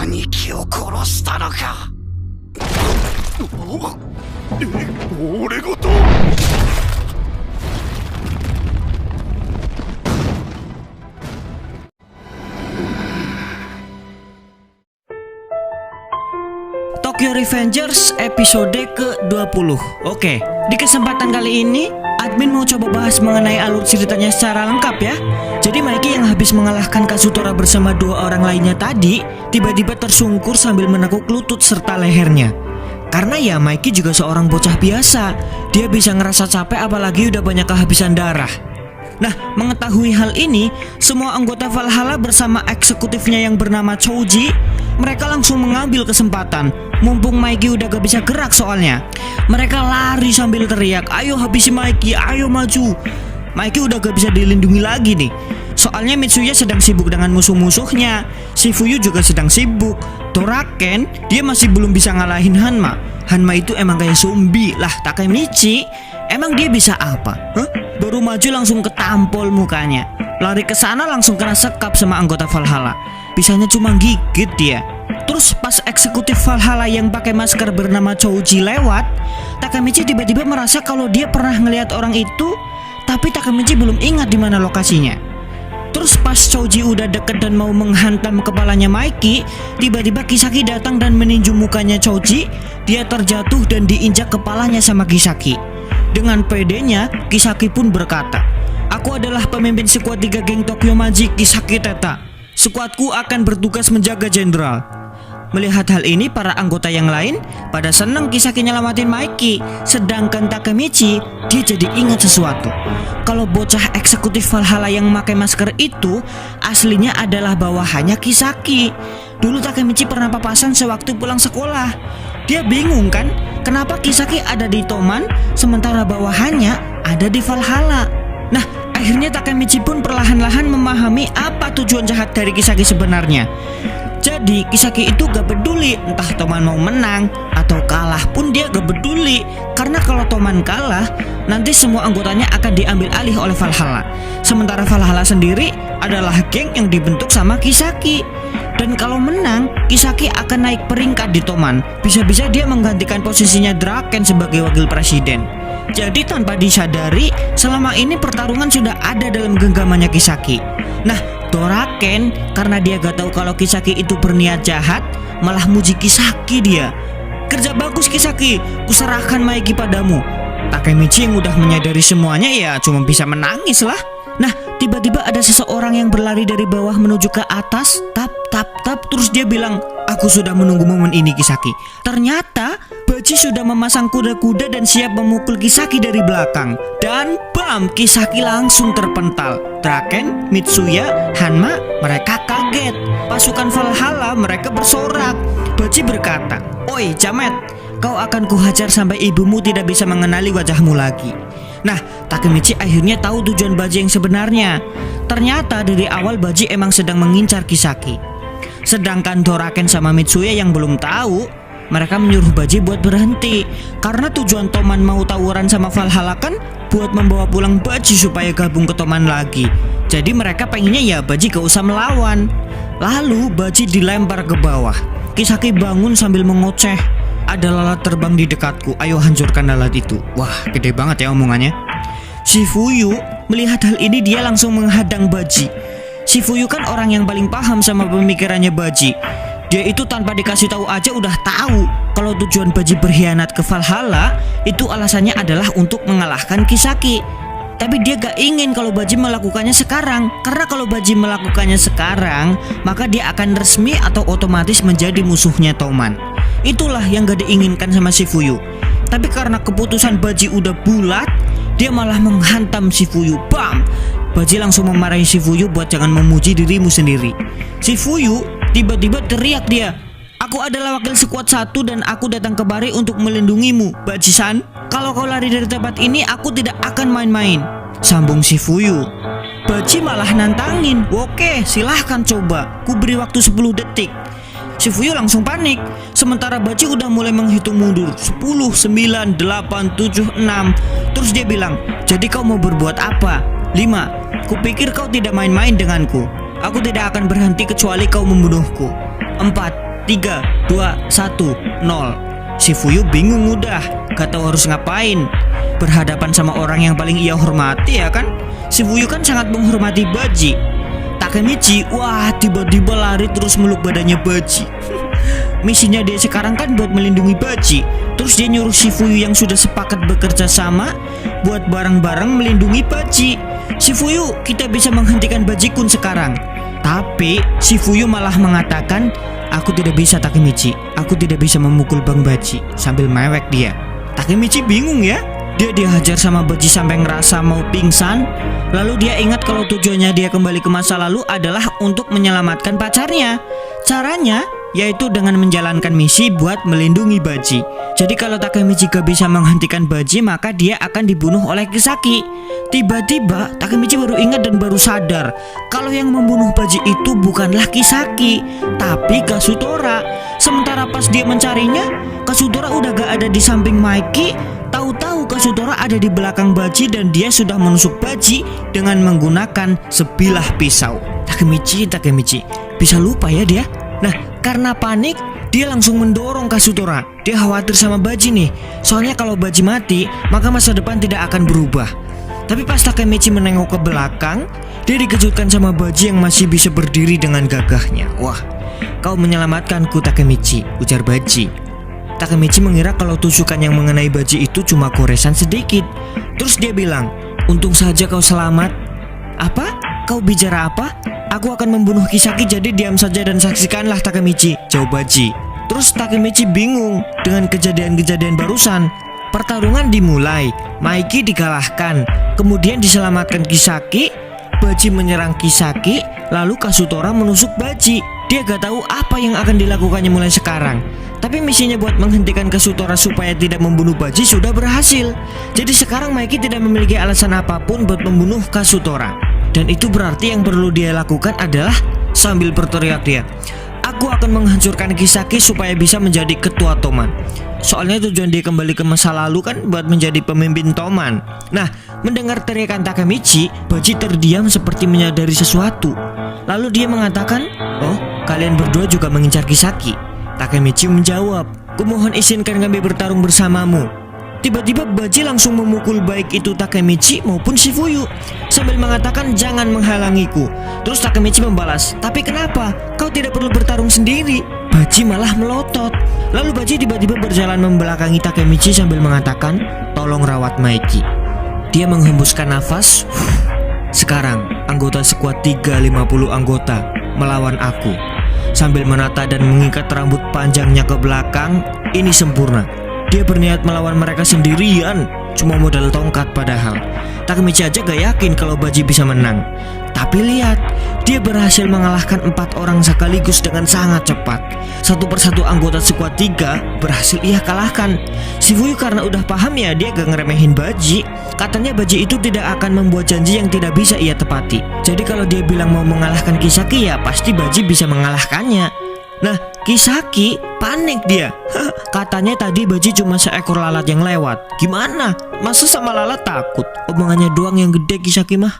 兄貴を殺したのか。俺ごと。Tokyo Revengers episode ke-20. Oke, di kesempatan kali ini admin mau coba bahas mengenai alur ceritanya secara lengkap ya. Jadi Mikey yang habis mengalahkan Kazutora bersama dua orang lainnya tadi tiba-tiba tersungkur sambil menekuk lutut serta lehernya. Karena ya Mikey juga seorang bocah biasa, dia bisa ngerasa capek apalagi udah banyak kehabisan darah. Nah, mengetahui hal ini, semua anggota Valhalla bersama eksekutifnya yang bernama Choji, mereka langsung mengambil kesempatan. Mumpung Mikey udah gak bisa gerak soalnya, mereka lari sambil teriak, "Ayo habisi Mikey, ayo maju." Mikey udah gak bisa dilindungi lagi nih. Soalnya Mitsuya sedang sibuk dengan musuh-musuhnya, Shifuyu juga sedang sibuk. Toraken, dia masih belum bisa ngalahin Hanma. Hanma itu emang kayak zombie lah. Takemichi, emang dia bisa apa? Baru maju langsung ketampol mukanya. Lari ke sana langsung kena sekap sama anggota Valhalla. Bisanya cuma gigit dia. Terus pas eksekutif Valhalla yang pakai masker bernama Choji lewat, Takemichi tiba-tiba merasa kalau dia pernah ngelihat orang itu, tapi Takemichi belum ingat di mana lokasinya. Terus pas Choji udah deket dan mau menghantam kepalanya Mikey, tiba-tiba Kisaki datang dan meninju mukanya Choji. Dia terjatuh dan diinjak kepalanya sama Kisaki. Dengan pedenya, Kisaki pun berkata, "Aku adalah pemimpin skuad 3 geng Tokyo Magic, Kisaki Teta. Skuadku akan bertugas menjaga jenderal." Melihat hal ini, para anggota yang lain pada seneng Kisaki nyelamatin Mikey. Sedangkan Takemichi, dia jadi ingat sesuatu. Kalau bocah eksekutif Valhalla yang pakai masker itu aslinya adalah bawahannya Kisaki. Dulu Takemichi pernah papasan sewaktu pulang sekolah. Dia bingung kan, kenapa Kisaki ada di Toman sementara bawahannya ada di Valhalla. Nah, akhirnya Takemichi pun perlahan-lahan memahami apa tujuan jahat dari Kisaki sebenarnya. Jadi Kisaki itu gak peduli entah Toman mau menang atau kalah pun dia gak peduli. Karena kalau Toman kalah, nanti semua anggotanya akan diambil alih oleh Valhalla. Sementara Valhalla sendiri adalah geng yang dibentuk sama Kisaki. Dan kalau menang, Kisaki akan naik peringkat di Toman. Bisa-bisa dia menggantikan posisinya Draken sebagai wakil presiden. Jadi tanpa disadari, selama ini pertarungan sudah ada dalam genggamannya Kisaki. Nah, Toraken karena dia gak tahu kalau Kisaki itu berniat jahat, malah muji Kisaki dia. "Kerja bagus Kisaki, kuserahkan Mikey padamu." Takemichi yang udah menyadari semuanya ya cuma bisa menangis lah. Nah, tiba-tiba ada seseorang yang berlari dari bawah menuju ke atas. Tap, terus dia bilang, "Aku sudah menunggu momen ini Kisaki." Ternyata Baji sudah memasang kuda-kuda dan siap memukul Kisaki dari belakang. Dan bam, Kisaki langsung terpental. Draken, Mitsuya, Hanma, mereka kaget. Pasukan Valhalla mereka bersorak. Baji berkata, "Oi Jamet, kau akan kuhajar sampai ibumu tidak bisa mengenali wajahmu lagi." Nah, Takemichi akhirnya tahu tujuan Baji yang sebenarnya. Ternyata dari awal Baji emang sedang mengincar Kisaki. Sedangkan Toraken sama Mitsuya yang belum tahu, mereka menyuruh Baji buat berhenti. Karena tujuan Toman mau tawuran sama Valhalla kan buat membawa pulang Baji supaya gabung ke Toman lagi. Jadi mereka pengennya ya Baji gak usah melawan. Lalu Baji dilempar ke bawah. Kisaki bangun sambil mengoceh, "Ada lalat terbang di dekatku, ayo hancurkan lalat itu." Wah, gede banget ya omongannya. Shifuyu melihat hal ini, dia langsung menghadang Baji. Shifuyu kan orang yang paling paham sama pemikirannya Baji. Dia itu tanpa dikasih tahu aja udah tahu kalau tujuan Baji berkhianat ke Valhalla itu alasannya adalah untuk mengalahkan Kisaki. Tapi dia gak ingin kalau Baji melakukannya sekarang. Karena kalau Baji melakukannya sekarang, maka dia akan resmi atau otomatis menjadi musuhnya Toman. Itulah yang gak diinginkan sama Shifuyu. Tapi karena keputusan Baji udah bulat, dia malah menghantam Shifuyu. Bam! Baji langsung memarahi Shifuyu buat jangan memuji dirimu sendiri. Shifuyu tiba-tiba teriak dia, "Aku adalah wakil skuad 1 dan aku datang kemari untuk melindungimu, Baji-san. Kalau kau lari dari tempat ini, aku tidak akan main-main," sambung Shifuyu. Baji malah nantangin, "Oke, silahkan coba, ku beri waktu 10 detik. Shifuyu langsung panik. Sementara Baji udah mulai menghitung mundur. 10, 9, 8, 7, 6. Terus dia bilang, "Jadi kau mau berbuat apa?" 5. "Kupikir kau tidak main-main denganku. Aku tidak akan berhenti kecuali kau membunuhku." 4. 3, 2, 1, 0. Shifuyu bingung udah, gak tahu harus ngapain. Berhadapan sama orang yang paling ia hormati ya kan. Shifuyu kan sangat menghormati Baji. Takemichi, wah tiba-tiba lari terus meluk badannya Baji. Misinya dia sekarang kan buat melindungi Baji. Terus dia nyuruh Shifuyu yang sudah sepakat bekerja sama buat bareng-bareng melindungi Baji. Shifuyu, kita bisa menghentikan Baji-kun sekarang. Tapi Shifuyu malah mengatakan, aku tidak bisa Takemichi, aku tidak bisa memukul Bang Baji. Sambil mewek dia. Takemichi bingung ya. Dia dihajar sama Baji sampai ngerasa mau pingsan. Lalu dia ingat kalau tujuannya dia kembali ke masa lalu adalah untuk menyelamatkan pacarnya. Caranya yaitu dengan menjalankan misi buat melindungi Baji. Jadi kalau Takemichi gak bisa menghentikan Baji, maka dia akan dibunuh oleh Kisaki. Tiba-tiba Takemichi baru ingat dan baru sadar kalau yang membunuh Baji itu bukanlah Kisaki, tapi Kazutora. Sementara pas dia mencarinya, Kazutora udah gak ada di samping Maiki. Tahu-tahu Kazutora ada di belakang Baji dan dia sudah menusuk Baji dengan menggunakan sebilah pisau. Takemichi bisa lupa ya dia. Nah, karena panik, dia langsung mendorong Kazutora. Dia khawatir sama Baji nih. Soalnya kalau Baji mati, maka masa depan tidak akan berubah. Tapi pas Takemichi menengok ke belakang, dia dikejutkan sama Baji yang masih bisa berdiri dengan gagahnya. Wah, kau menyelamatkanku Takemichi, ujar Baji. Takemichi mengira kalau tusukan yang mengenai Baji itu cuma goresan sedikit. Terus dia bilang, untung saja kau selamat. Apa? Kau bicara apa? Aku akan membunuh Kisaki, jadi diam saja dan saksikanlah Takemichi, jawab Baji. Terus Takemichi bingung dengan kejadian-kejadian barusan. Pertarungan dimulai, Maiki dikalahkan, kemudian diselamatkan Kisaki, Baji menyerang Kisaki, lalu Kazutora menusuk Baji. Dia gak tahu apa yang akan dilakukannya mulai sekarang. Tapi misinya buat menghentikan Kazutora supaya tidak membunuh Baji sudah berhasil. Jadi sekarang Maiki tidak memiliki alasan apapun buat membunuh Kazutora. Dan itu berarti yang perlu dia lakukan adalah sambil berteriak dia, aku akan menghancurkan Kisaki supaya bisa menjadi ketua Toman. Soalnya tujuan dia kembali ke masa lalu kan buat menjadi pemimpin Toman. Nah, mendengar teriakan Takemichi, Baji terdiam seperti menyadari sesuatu. Lalu dia mengatakan, oh, kalian berdua juga mengincar Kisaki. Takemichi menjawab, kumohon izinkan kami bertarung bersamamu. Tiba-tiba Baji langsung memukul baik itu Takemichi maupun Shifuyu sambil mengatakan jangan menghalangiku. Terus Takemichi membalas, tapi kenapa? Kau tidak perlu bertarung sendiri. Baji malah melotot. Lalu Baji tiba-tiba berjalan membelakangi Takemichi sambil mengatakan, tolong rawat Maiki. Dia menghembuskan nafas. Sekarang anggota skuad 350 anggota melawan aku. Sambil menata dan mengikat rambut panjangnya ke belakang, ini sempurna. Dia berniat melawan mereka sendirian, cuma modal tongkat padahal. Takemichi aja gak yakin kalau Baji bisa menang. Tapi lihat, dia berhasil mengalahkan 4 orang sekaligus dengan sangat cepat. Satu persatu anggota skuad 3 berhasil ia kalahkan. Shifuyu karena udah paham ya, dia gak ngeremehin Baji. Katanya Baji itu tidak akan membuat janji yang tidak bisa ia tepati. Jadi kalau dia bilang mau mengalahkan Kisaki, ya pasti Baji bisa mengalahkannya. Nah, Kisaki panik dia. Katanya tadi Baji cuma seekor lalat yang lewat. Gimana? Masa sama lalat takut? Omongannya doang yang gede Kisaki mah.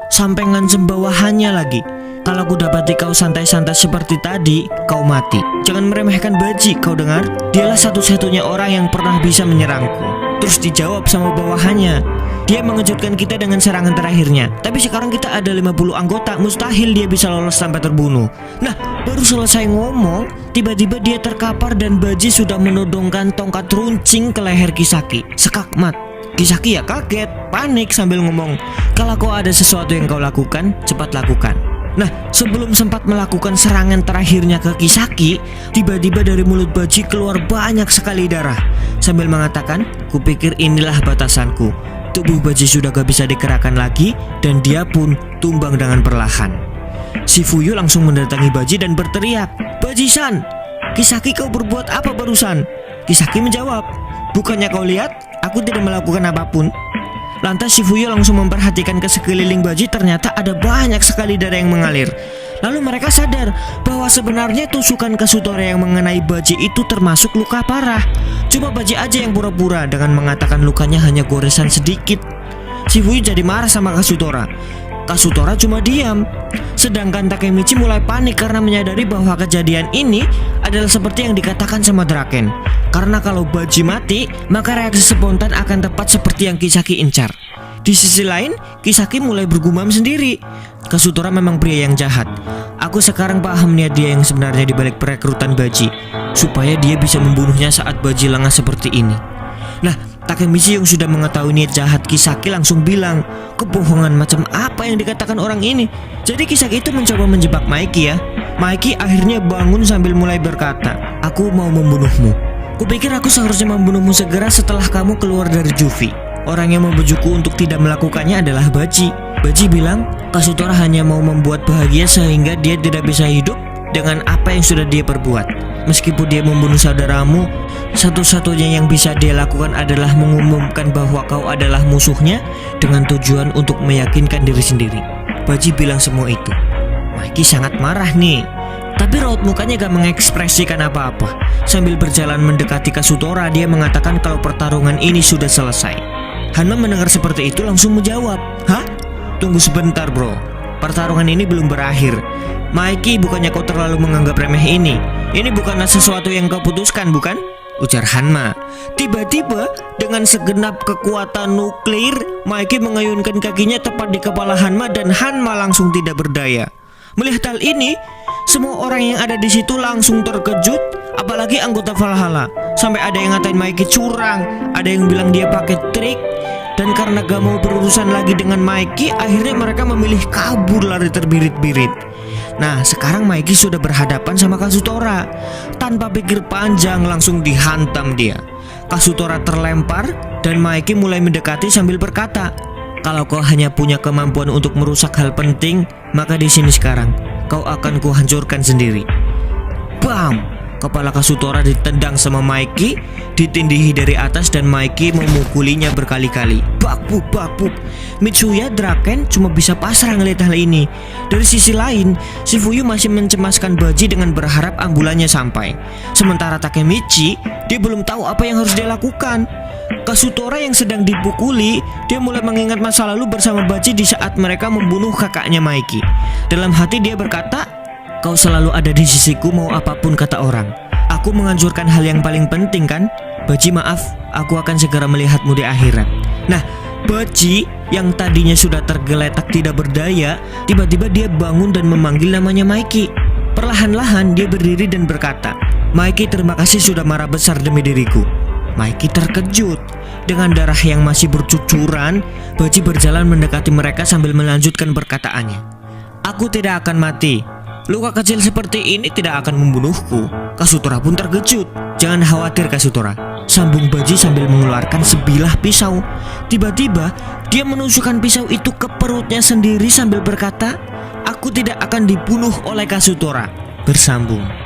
Sampai ngancem bawahannya lagi. Kalau aku dapati kau santai-santai seperti tadi, kau mati. Jangan meremehkan Baji, kau dengar? Dialah satu-satunya orang yang pernah bisa menyerangku. Terus dijawab sama bawahannya, dia mengejutkan kita dengan serangan terakhirnya. Tapi sekarang kita ada 50 anggota, mustahil dia bisa lolos tanpa terbunuh. Nah, baru selesai ngomong, tiba-tiba dia terkapar dan Baji sudah menodongkan tongkat runcing ke leher Kisaki. Sekakmat. Kisaki ya kaget, panik sambil ngomong, kalau kau ada sesuatu yang kau lakukan, cepat lakukan. Nah, sebelum sempat melakukan serangan terakhirnya ke Kisaki, tiba-tiba dari mulut Baji keluar banyak sekali darah. Sambil mengatakan, kupikir inilah batasanku. Tubuh Baji sudah gak bisa digerakkan lagi, dan dia pun tumbang dengan perlahan. Shifuyu langsung mendatangi Baji dan berteriak, Baji-san, Kisaki kau berbuat apa barusan? Kisaki menjawab, bukannya kau lihat, aku tidak melakukan apapun. Lantas Shifuyu langsung memperhatikan ke sekeliling Baji, ternyata ada banyak sekali darah yang mengalir. Lalu mereka sadar bahwa sebenarnya tusukan Kazutora yang mengenai Baji itu termasuk luka parah. Cuma Baji aja yang pura-pura dengan mengatakan lukanya hanya goresan sedikit. Shifuyu jadi marah sama Kazutora. Kazutora cuma diam. Sedangkan Takemichi mulai panik karena menyadari bahwa kejadian ini adalah seperti yang dikatakan sama Draken. Karena kalau Baji mati, maka reaksi spontan akan tepat seperti yang Kisaki incar. Di sisi lain, Kisaki mulai bergumam sendiri. Kasutora memang pria yang jahat. Aku sekarang paham niat dia yang sebenarnya di balik perekrutan Baji, supaya dia bisa membunuhnya saat Baji lengah seperti ini. Nah, Takemichi yang sudah mengetahui niat jahat Kisaki langsung bilang, kebohongan macam apa yang dikatakan orang ini? Jadi Kisaki itu mencoba menjebak Maiki ya. Maiki akhirnya bangun sambil mulai berkata, aku mau membunuhmu. Kupikir aku seharusnya membunuhmu segera setelah kamu keluar dari Juvi. Orang yang membujukku untuk tidak melakukannya adalah Baji. Baji bilang, Kasutora hanya mau membuat bahagia sehingga dia tidak bisa hidup dengan apa yang sudah dia perbuat. Meskipun dia membunuh saudaramu, satu-satunya yang bisa dia lakukan adalah mengumumkan bahwa kau adalah musuhnya dengan tujuan untuk meyakinkan diri sendiri. Baji bilang semua itu. Maiki sangat marah nih, tapi raut mukanya gak mengekspresikan apa-apa. Sambil berjalan mendekati Kasutora, dia mengatakan kalau pertarungan ini sudah selesai. Hanma mendengar seperti itu langsung menjawab, hah? Tunggu sebentar bro, pertarungan ini belum berakhir. Maiki, bukannya kau terlalu menganggap remeh ini? Ini bukanlah sesuatu yang kau putuskan, bukan? Ujar Hanma. Tiba-tiba dengan segenap kekuatan nuklir, Maiki mengayunkan kakinya tepat di kepala Hanma dan Hanma langsung tidak berdaya. Melihat hal ini, semua orang yang ada di situ langsung terkejut, apalagi anggota Valhalla. Sampai ada yang ngatain Maiki curang, ada yang bilang dia pakai trik. Dan karena gak mau berurusan lagi dengan Maiki, akhirnya mereka memilih kabur lari terbirit-birit. Nah, sekarang Maiki sudah berhadapan sama Kasutora. Tanpa pikir panjang langsung dihantam dia. Kasutora terlempar dan Maiki mulai mendekati sambil berkata, kalau kau hanya punya kemampuan untuk merusak hal penting, maka di sini sekarang kau akan kuhancurkan sendiri. Bam! Kepala Kasutora ditendang sama Maiki, ditindihi dari atas dan Maiki memukulinya berkali-kali. Bakbuk, bakbuk. Mitsuya Draken cuma bisa pasrah ngeliat hal ini. Dari sisi lain, Shifuyu masih mencemaskan Baji dengan berharap ambulannya sampai. Sementara Takemichi, dia belum tahu apa yang harus dia lakukan. Kasutora yang sedang dipukuli, dia mulai mengingat masa lalu bersama Baji di saat mereka membunuh kakaknya Maiki. Dalam hati dia berkata, kau selalu ada di sisiku mau apapun kata orang. Aku menghancurkan hal yang paling penting kan? Baji maaf, aku akan segera melihatmu di akhirat. Nah, Baji yang tadinya sudah tergeletak tidak berdaya, tiba-tiba dia bangun dan memanggil namanya Maiki. Perlahan-lahan dia berdiri dan berkata, Maiki, terima kasih sudah marah besar demi diriku. Maiki terkejut. Dengan darah yang masih bercucuran, Baji berjalan mendekati mereka sambil melanjutkan perkataannya. Aku tidak akan mati. Luka kecil seperti ini tidak akan membunuhku. Kasutora pun terkejut. Jangan khawatir Kasutora, sambung Baji sambil mengeluarkan sebilah pisau. Tiba-tiba dia menusukkan pisau itu ke perutnya sendiri sambil berkata, aku tidak akan dibunuh oleh Kasutora. Bersambung.